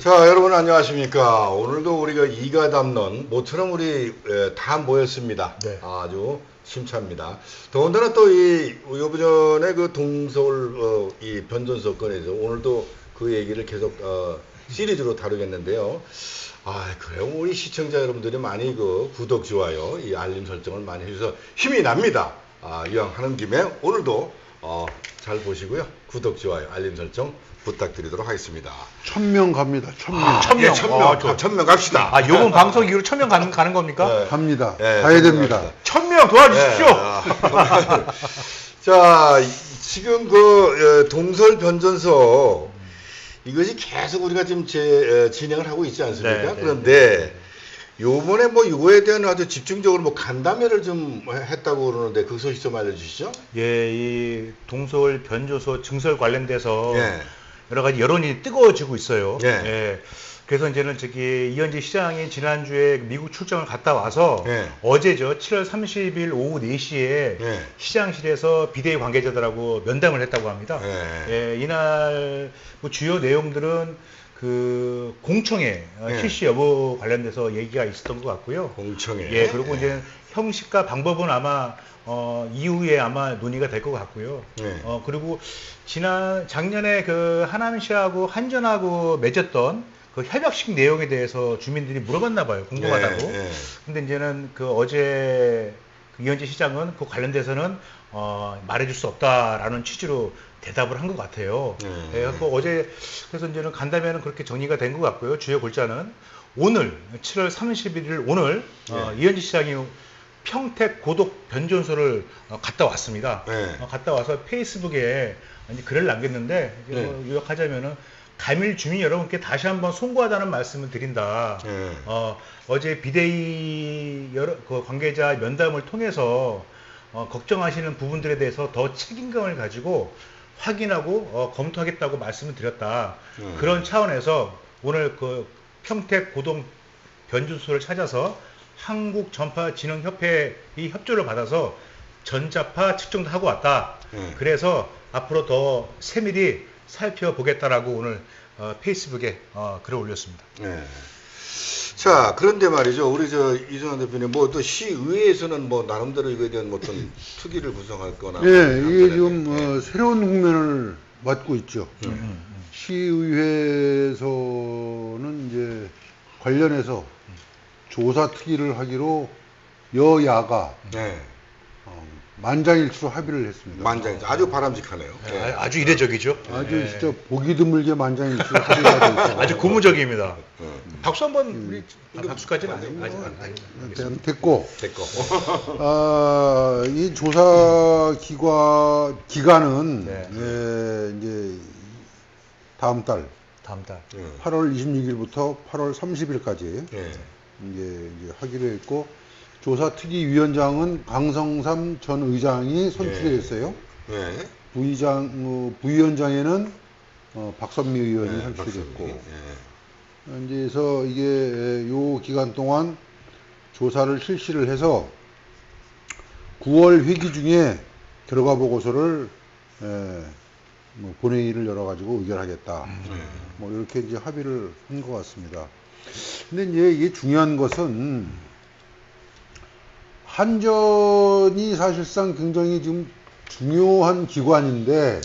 자, 여러분 안녕하십니까. 오늘도 우리가 이가 담론 모처럼 우리 다 모였습니다. 네. 아주 심차입니다. 더군다나 또 요번에 그 동서울 이 변전소 건에서 오늘도 그 얘기를 계속 시리즈로 다루겠는데요. 그래요. 우리 시청자 여러분들이 많이 그 구독, 좋아요, 이 알림 설정을 많이 해주셔서 힘이 납니다. 이왕 하는 김에 오늘도 잘 보시고요. 구독, 좋아요, 알림 설정 부탁드리도록 하겠습니다. 1000명 갑니다. 1000명. 1000명. 예, 1000명. 1000명 갑시다. 요번 방송 이후로 1000명 가는 겁니까? 네. 갑니다. 네, 가야 됩니다. 1000명 도와주십시오. 네. 자, 지금 그 동설 변전소 이것이 계속 우리가 지금 진행을 하고 있지 않습니까? 네, 그런데 요번에 뭐 이거에 대한 아주 집중적으로 뭐 간담회를 좀 했다고 그러는데 그 소식 좀 알려주시죠. 예, 이 동서울 변조소 증설 관련돼서 예. 여러 가지 여론이 뜨거워지고 있어요. 예. 예. 그래서 이제는 이현지 시장이 지난주에 미국 출장을 갔다 와서 예. 어제죠. 7월 30일 오후 4시에 예. 시장실에서 비대위 관계자들하고 면담을 했다고 합니다. 예. 예, 이날 뭐 주요 내용들은 그 공청회 예. 실시 여부 관련돼서 얘기가 있었던 것 같고요. 공청회. 예, 그리고 이제 형식과 방법은 아마 이후에 아마 논의가 될 것 같고요. 예. 그리고 작년에 그 하남시하고 한전하고 맺었던 그 협약식 내용에 대해서 주민들이 물어봤나 봐요. 궁금하다고. 예. 근데 이제는 그 어제 그 이현지 시장은 그 관련돼서는 말해줄 수 없다라는 취지로 대답을 한 것 같아요. 예, 어제 그래서 이제는 간담회는 그렇게 정리가 된 것 같고요. 주요 골자는 오늘 7월 31일 오늘 이현지 시장이 평택 고독 변전소를 갔다 왔습니다. 갔다 와서 페이스북에 이제 글을 남겼는데 이제 뭐 요약하자면은 감일 주민 여러분께 다시 한번 송구하다는 말씀을 드린다. 어제 비대위 그 관계자 면담을 통해서 걱정하시는 부분들에 대해서 더 책임감을 가지고 확인하고 검토하겠다고 말씀을 드렸다. 그런 차원에서 오늘 그 평택 고동 변전소를 찾아서 한국전파진흥협회의 협조를 받아서 전자파 측정도 하고 왔다. 그래서 앞으로 더 세밀히 살펴보겠다라고 오늘 페이스북에 글을 올렸습니다. 자, 그런데 말이죠. 우리 이승환 대표님, 뭐 또 시의회에서는 뭐 나름대로 이거에 대한 뭐 어떤 특위를 구성할 거나. 예, 이게 지금 새로운 국면을 맞고 있죠. 시의회에서는 이제 관련해서 조사 특위를 하기로 여야가 만장일치로 합의를 했습니다. 만장일치. 아주 바람직하네요. 아주 이례적이죠. 아주 진짜 보기 드물게 만장일치로 합의가 돼 있어요. 아주 고무적입니다. 박수 한번 우리 박수까지는 아직 됐고. 됐고. 이 조사 기간은 이제 다음 달 8월 26일부터 8월 30일까지 이제 하기로 했고, 조사 특위 위원장은 강성삼 전 의장이 선출이 됐어요. 부위원장에는 박선미 의원이 선출이 됐고, 이제서 이게 요 기간 동안 조사를 실시를 해서 9월 회기 중에 결과 보고서를 뭐 본회의를 열어가지고 의결하겠다. 뭐 이렇게 이제 합의를 한 것 같습니다. 근데 이제 이게 중요한 것은 한전이 사실상 굉장히 지금 중요한 기관인데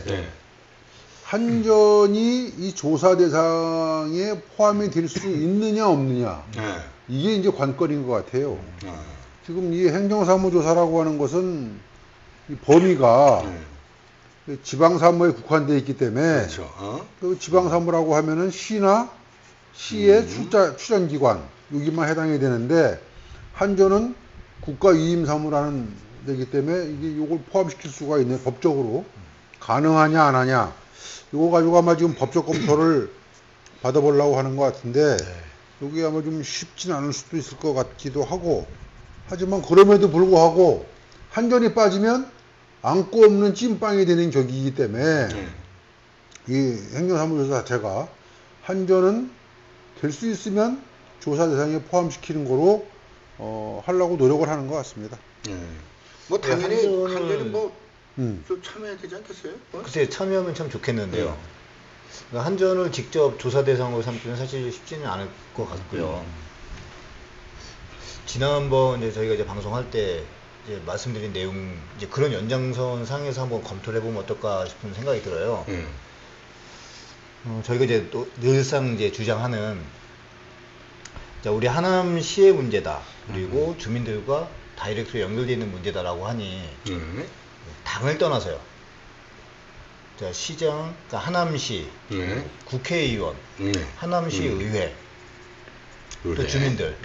한전이 이 조사 대상에 포함이 될 수 있느냐 없느냐 이게 이제 관건인 것 같아요. 지금 이 행정사무조사라고 하는 것은 이 범위가 지방사무에 국한되어 있기 때문에 그 지방사무라고 하면은 시나 시의 출전기관 여기만 해당이 되는데, 한전은 국가위임사무라는 데기 때문에 이게 요걸 포함시킬 수가 있네. 법적으로 가능하냐 안 하냐 요거 가지고 아마 지금 법적 검토를 받아보려고 하는 것 같은데, 여기 아마 좀 쉽진 않을 수도 있을 것 같기도 하고, 하지만 그럼에도 불구하고 한전이 빠지면 안고 없는 찐빵이 되는 격이기 때문에 이 행정사무조사 자체가 한전은 될 수 있으면 조사 대상에 포함시키는 거로 하려고 노력을 하는 것 같습니다. 뭐 당연히 한전은 뭐 좀 참여해야 되지 않겠어요? 글쎄 참여하면 참 좋겠는데요. 그러니까 한전을 직접 조사 대상으로 삼기는 사실 쉽지는 않을 것 같고요. 지난번 이제 저희가 이제 방송할 때 이제 말씀드린 내용 이제 그런 연장선 상에서 한번 검토를 해보면 어떨까 싶은 생각이 들어요. 저희가 이제 또 늘상 이제 주장하는 자, 우리 하남시의 문제다. 그리고 주민들과 다이렉트로 연결되어 있는 문제다라고 하니 당을 떠나서요. 자, 시장, 그러니까 하남시, 국회의원, 하남시 의회, 또 주민들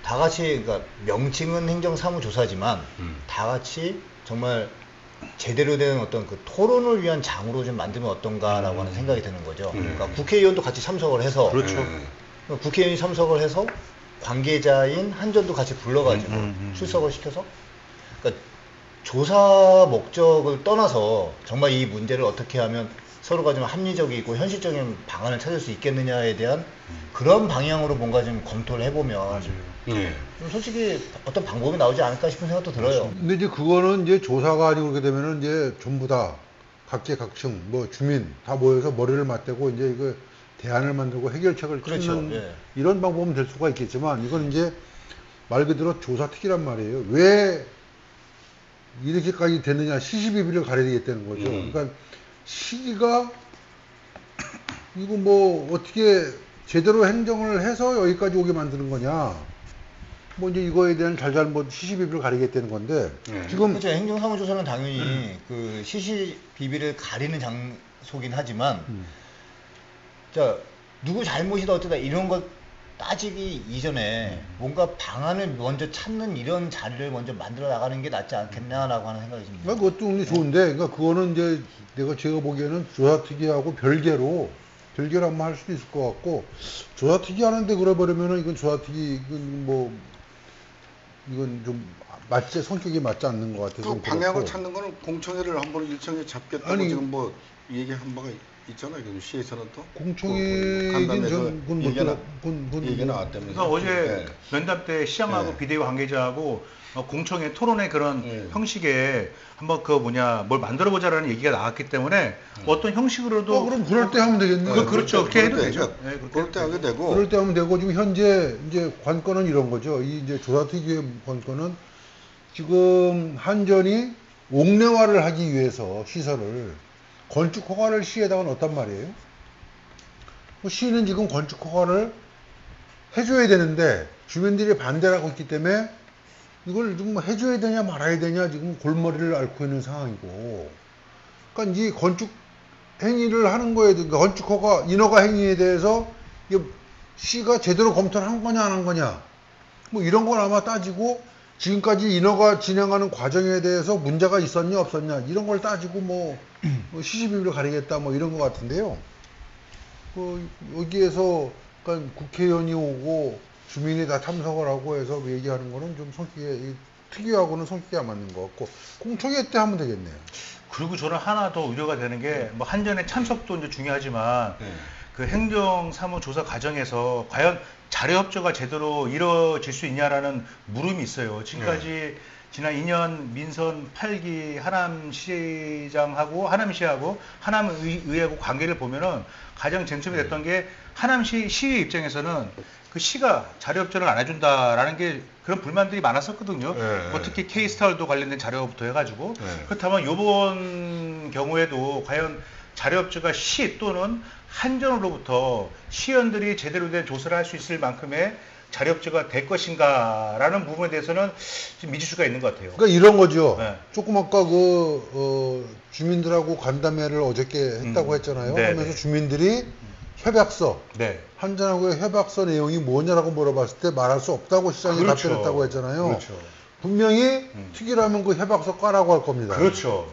다 같이 그러니까 명칭은 행정사무조사지만 다 같이 정말 제대로 된 어떤 그 토론을 위한 장으로 좀 만들면 어떤가라고 하는 생각이 드는 거죠. 그러니까 국회의원도 같이 참석을 해서 그렇죠. 국회의원이 참석을 해서 관계자인 한전도 같이 불러가지고 출석을 시켜서 그러니까 조사 목적을 떠나서 정말 이 문제를 어떻게 하면 서로가 좀 합리적이고 현실적인 방안을 찾을 수 있겠느냐에 대한 그런 방향으로 뭔가 좀 검토를 해보면 좀 솔직히 어떤 방법이 나오지 않을까 싶은 생각도 들어요. 근데 이제 그거는 이제 조사가 아니고 그렇게 되면은 이제 전부 다 각계각층 뭐 주민 다 모여서 머리를 맞대고 이제 이거 대안을 만들고 해결책을 그렇죠. 찾는 예. 이런 방법은 될 수가 있겠지만 이건 이제 말 그대로 조사특위란 말이에요. 왜 이렇게까지 됐느냐 시시비비를 가려야 되겠다는 거죠. 그러니까 시기가 이거 뭐 어떻게 제대로 행정을 해서 여기까지 오게 만드는 거냐. 뭐 이제 이거에 대한 잘잘못 시시비비를 가리겠다는 건데 지금 그렇죠. 행정사무조사는 당연히 그 시시비비를 가리는 장소긴 하지만 자 누구 잘못이다 어쩌다 이런 것 따지기 이전에 뭔가 방안을 먼저 찾는 이런 자리를 먼저 만들어 나가는 게 낫지 않겠냐라고 하는 생각이 듭니다. 그러니까 그것도 굉장히 좋은데 그러니까 그거는 이제 제가 보기에는 조사특위하고 별개로 한번 할 수도 있을 것 같고 조사특위 하는데 그래버리면은 이건 조사특위 이건 좀 성격이 맞지 않는 것 같아서 그 방향을 찾는 거는 공청회를 한번 일정에 잡겠다고 아니, 지금 뭐 얘기한 바가 있잖아요. 그 시에서는 또 공청회는 간담회에서 얘기가 나왔다면서. 그래서 어제 네. 면담 때 시장하고 네. 비대위 관계자하고 공청회 토론회 그런 네. 형식에 한번 뭘 만들어 보자라는 얘기가 나왔기 때문에 어떤 형식으로도 그럼 그럴 때 하면 되겠네. 그렇죠. 그렇게 해도 그럴 때, 되죠. 그러니까 네, 그럴 때 하게 되고. 그럴 때 하면 되고 지금 현재 이제 관건은 이런 거죠. 이 이제 조사특위의 관건은 지금 한전이 옥내화를 하기 위해서 시설을 건축 허가를 시에다가 넣었단 말이에요. 시는 지금 건축 허가를 해줘야 되는데 주민들이 반대를 하고 있기 때문에 이걸 좀 해줘야 되냐 말아야 되냐 지금 골머리를 앓고 있는 상황이고. 그러니까 이 건축 행위를 하는 거에 그러니까 건축 허가 인허가 행위에 대해서 시가 제대로 검토를 한 거냐 안 한 거냐 뭐 이런 걸 아마 따지고 지금까지 인허가 진행하는 과정에 대해서 문제가 있었냐 없었냐 이런 걸 따지고 뭐 시시비비를 가리겠다 뭐 이런 것 같은데요. 여기에서 그러니까 국회의원이 오고 주민이 다 참석을 하고 해서 얘기하는 거는 좀 특위하고는 성격이 안 맞는 것 같고 공청회 때 하면 되겠네요. 그리고 저는 하나 더 우려가 되는 게 뭐 한전의 참석도 이제 중요하지만 그 행정사무조사 과정에서 과연 자료협조가 제대로 이루어질 수 있냐라는 물음이 있어요. 지금까지 지난 2년 민선 8기 하남시장하고 하남시하고 하남의회하고 관계를 보면은 가장 쟁점이 됐던 게 하남시 시의 입장에서는 그 시가 자료협조를 안 해준다라는 게 그런 불만들이 많았었거든요. 뭐 특히 K스타일도 관련된 자료부터 해가지고 그렇다면 이번 경우에도 과연 자료협조가 시 또는 한전으로부터 시의원들이 제대로 된 조사를 할 수 있을 만큼의 자료협조가 될 것인가라는 부분에 대해서는 좀 미지수가 있는 것 같아요. 그러니까 이런 거죠. 네. 조금 아까 주민들하고 간담회를 어저께 했다고 했잖아요. 네, 하면서 네. 주민들이 협약서, 네. 한전하고의 협약서 내용이 뭐냐라고 물어봤을 때 말할 수 없다고 시장이 그렇죠. 답변했다고 했잖아요. 그렇죠. 분명히 특위라면 그 협약서 까라고 할 겁니다. 그렇죠.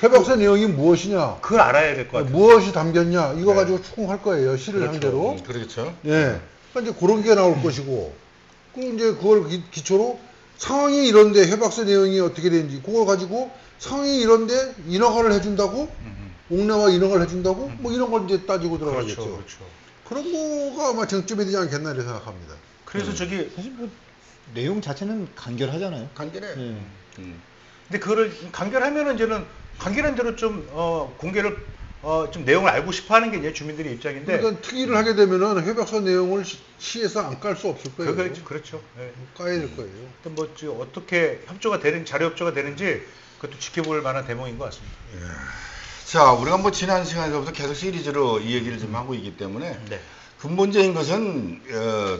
협약서 내용이 무엇이냐, 그걸 알아야 될 것 같아요. 무엇이 담겼냐, 이거 네. 가지고 추궁할 거예요. 시를 그렇죠. 상대로. 그렇죠. 예. 그러니까 이제 그런 게 나올 것이고, 그리고 이제 그걸 기초로 상황이 이런데 협약서 내용이 어떻게 되는지, 그걸 가지고 상황이 이런데 인허가를 해준다고? 옥내화 인허가를 해준다고? 뭐 이런 걸 이제 따지고 들어가겠죠. 그렇죠. 그런 거가 아마 쟁점이 되지 않겠나 이렇게 생각합니다. 그래서 저기 사실 뭐 내용 자체는 간결하잖아요. 간결해. 근데 그거를 간결하면은 이제는 간결한 대로 좀 공개를 좀 내용을 알고 싶어하는 게 이제 주민들의 입장인데. 그러니까 특위를 하게 되면은 협약서 내용을 시에서 안 깔 수 없을 거예요. 그렇죠. 네. 까야 될 거예요. 하여튼 뭐 어떻게 협조가 되는 자료 협조가 되는지 그것도 지켜볼 만한 대목인 것 같습니다. 자, 우리가 뭐 지난 시간에서부터 계속 시리즈로 이 얘기를 좀 하고 있기 때문에 네. 근본적인 것은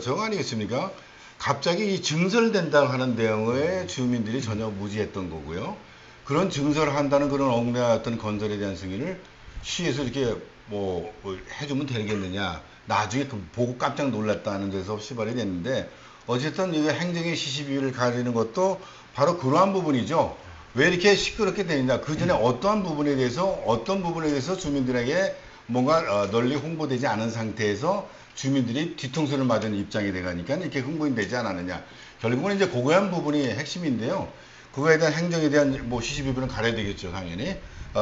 저거 아니겠습니까? 갑자기 이 증설된다고 하는 내용에 주민들이 전혀 무지했던 거고요. 그런 증설을 한다는 그런 얽매였던 건설에 대한 승인을 시에서 이렇게 뭐 해주면 되겠느냐. 나중에 그 보고 깜짝 놀랐다는 데서 시발이 됐는데 어쨌든 이 행정의 시시비를 가리는 것도 바로 그러한 부분이죠. 왜 이렇게 시끄럽게 되느냐. 그 전에 어떤 부분에 대해서 주민들에게 뭔가 널리 홍보되지 않은 상태에서 주민들이 뒤통수를 맞은 입장이 돼가니까 이렇게 흥분이 되지 않았느냐. 결국은 이제 그거한 부분이 핵심인데요. 그거에 대한 행정에 대한 뭐 시시비비는 가려야 되겠죠, 당연히.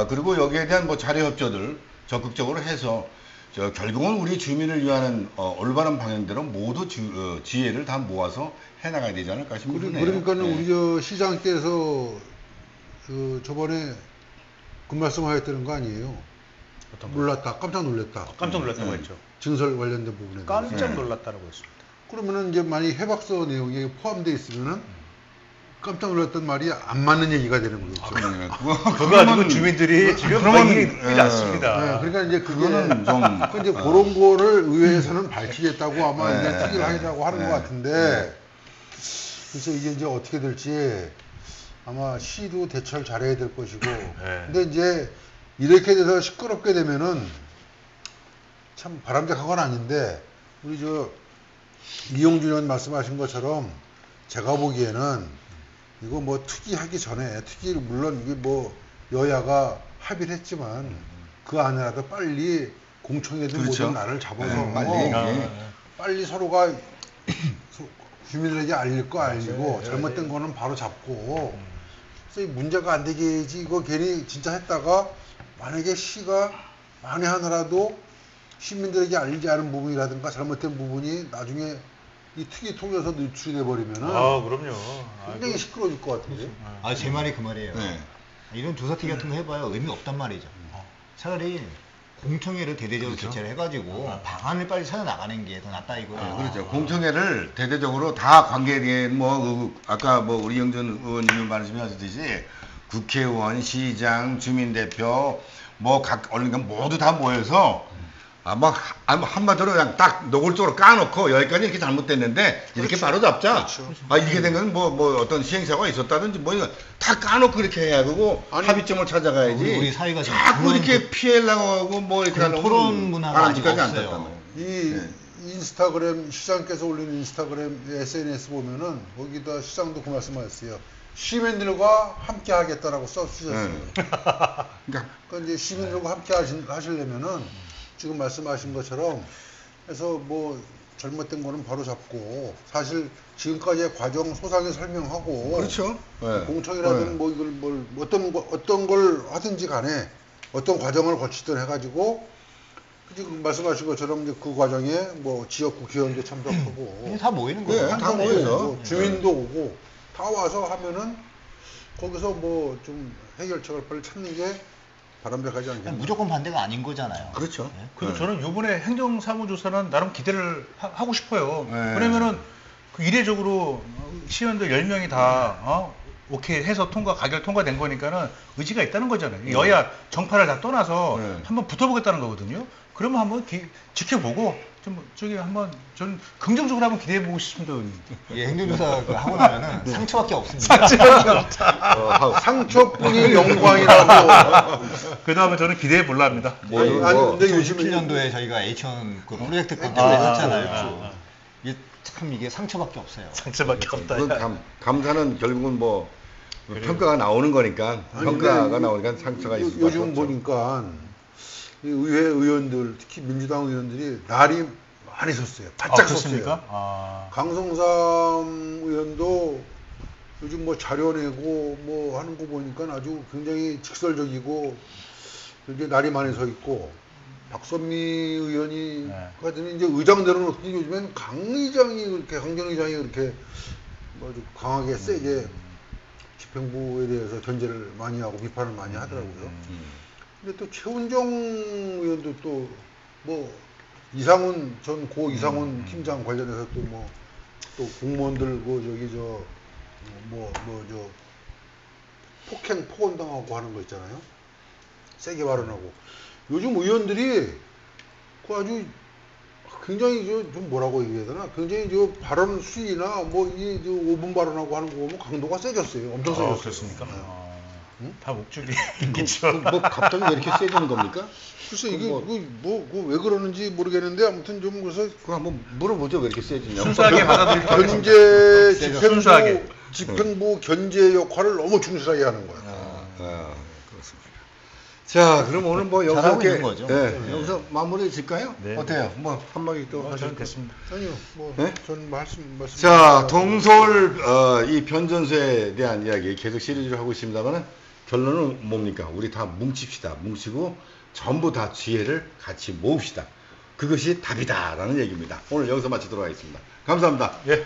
그리고 여기에 대한 뭐 자료 협조들 적극적으로 해서 결국은 우리 주민을 위한 올바른 방향대로 모두 지혜를 다 모아서 해나가야 되지 않을까 싶네요. 그러니까는 네. 우리 저 시장께서 저번에 그 말씀하셨다는 거 아니에요? 몰랐다, 깜짝 놀랐다. 깜짝 놀랐다고 했죠. 증설 관련된 부분에 대해서. 깜짝 놀랐다라고 했습니다. 그러면은 이제 만약 협약서 내용이 포함되어 있으면은 깜짝 놀랐던 말이 안 맞는 얘기가 되는 거겠죠. 그거 가지고 주민들이 지금 많이 났습니다. 네, 그러니까 이제 그거는 좀 이제 그런 거를 의회에서는 밝히겠다고 아마 이제 네. 특위를 하려고 하는 것 같은데, 그래서 이게 이제 어떻게 될지 아마 시도 대처를 잘해야 될 것이고, 근데 이제 이렇게 돼서 시끄럽게 되면은 참 바람직한 건 아닌데, 우리 저 이용준 의원 말씀하신 것처럼 제가 보기에는 이거 뭐 특위하기 전에 특위를 물론 이게 뭐 여야가 합의를 했지만 그 안에라도 빨리 공청회든 그렇죠. 모든 날을 잡아서 빨리. 빨리 서로가 주민들에게 알릴 거 알리고 잘못된 거는 바로 잡고 그래서 이 문제가 안 되게 해야지. 이거 괜히 진짜 했다가 만약에 시가 만에 하나라도 시민들에게 알리지 않은 부분이라든가 잘못된 부분이 나중에 이 특위 통해서 노출이 돼버리면은 그럼요. 굉장히 시끄러워질 것 같은데. 제 말이 그 말이에요. 네. 이런 조사특위 같은 거 해봐야 의미 없단 말이죠. 차라리 공청회를 대대적으로 개최를 해가지고 방안을 빨리 찾아 나가는 게 더 낫다 이거예요. 그렇죠. 공청회를 대대적으로 다 관계된 아까 뭐 우리 영전 의원님이 말씀하셨듯이 국회의원, 시장, 주민대표 뭐 각 언론관 모두 다 모여서 한마디로 그냥 딱 노골적으로 까놓고 여기까지 이렇게 잘못됐는데 이렇게 바로 잡자. 이렇게 된 건 뭐 어떤 시행사고가 있었다든지 뭐 이거 다 까놓고 이렇게 해야 되고 합의점을 찾아가야지. 우리 사회가 자꾸 이렇게 피해려고 하고 뭐 이렇게 하려고 토론 문화가 아직 없어요. 이 인스타그램 시장께서 올리는 인스타그램 SNS 보면은 거기다 시장도 그 말씀하셨어요. 시민들과 함께 하겠다라고 써주셨어요. 그러니까 이제 시민들과 함께 하시려면은 지금 말씀하신 것처럼 해서 뭐 잘못된 거는 바로 잡고 사실 지금까지의 과정 소상히 설명하고 그렇죠. 공청이라든 뭐 이걸 어떤 걸 하든지 간에 어떤 과정을 거치든 해가지고 지금 말씀하신 것처럼 이제 그 과정에 뭐 지역 국회의원도 참석하고 다 모이는 거예요. 다 모여서 뭐 주민도 오고 다 와서 하면은 거기서 뭐 좀 해결책을 빨리 찾는 게 바람직하지 않겠나. 무조건 반대가 아닌 거잖아요. 그렇죠. 그래서 저는 이번에 행정사무조사는 나름 기대를 하고 싶어요. 네. 왜냐면은 그 이례적으로 시의원들 10명이 다 오케이 해서 가결 통과된 거니까는 의지가 있다는 거잖아요. 여야 정파를 다 떠나서 한번 붙어보겠다는 거거든요. 그러면 한번 지켜보고 한번 전 긍정적으로 한번 기대해 보고 싶습니다. 행정조사 하고 나면은 상처밖에 없습니다. 상처뿐이 영광이라고. 그 다음에 저는 기대해 볼라 합니다. 근데 요즘에 2017년도에 저희가 H1 그 프로젝트 컨트롤 했었잖아요. 이게 상처밖에 없어요. 상처밖에 없다. 감사는 결국은 뭐 평가가 나오는 거니까 평가가 나오니까 상처가 있을 수밖에 요즘 없죠. 보니까 이 의회 의원들 특히 민주당 의원들이 날이 많이 섰어요. 바짝 섰어요. 강성삼 의원도 요즘 뭐 자료 내고 뭐 하는 거 보니까 아주 굉장히 직설적이고 굉장히 날이 많이 서 있고 박선미 의원이 하여튼 이제 의장들은 어떻게 요즘엔 강 의장이 그렇게 뭐 아주 강하게 세게 집행부에 대해서 견제를 많이 하고 비판을 많이 하더라고요. 근데 또 최훈정 의원도 또 뭐 이상훈 전 고 이상훈 팀장 관련해서 또 뭐 또 공무원들 그 저기 저 폭행 폭언당하고 하는 거 있잖아요. 세게 발언하고 요즘 의원들이 그 아주 굉장히 좀 뭐라고 얘기해야 되나 굉장히 저 발언 수위나 뭐이 5분 발언하고 하는 거 보면 강도가 세졌어요. 엄청 세졌어요. 그렇습니까? 네. 응? 다 목줄이겠죠. 뭐 갑자기 왜 이렇게 세지는 겁니까? 글쎄 이게 왜 그러는지 모르겠는데 아무튼 좀 그래서 그거 한번 물어보죠. 왜 이렇게 세지냐고. 순수하게 받아들일 것 같아요. 견제 순수하게. 집행부 견제 역할을 너무 충실하게 하는 거야. 그렇습니다. 자, 그럼 오늘 뭐 여기서 잘하고 이렇게 있는 거죠. 네, 여기서 마무리 질까요? 네. 어때요? 뭐 한마디 또 저는 하실까요? 됐습니다. 아니요, 뭐 네? 저는 말씀. 자, 동서울 이 변전소에 대한 이야기 계속 시리즈를 하고 있습니다만은 결론은 뭡니까? 우리 다 뭉칩시다. 뭉치고 전부 다 지혜를 같이 모읍시다. 그것이 답이다라는 얘기입니다. 오늘 여기서 마치도록 하겠습니다. 감사합니다. 예.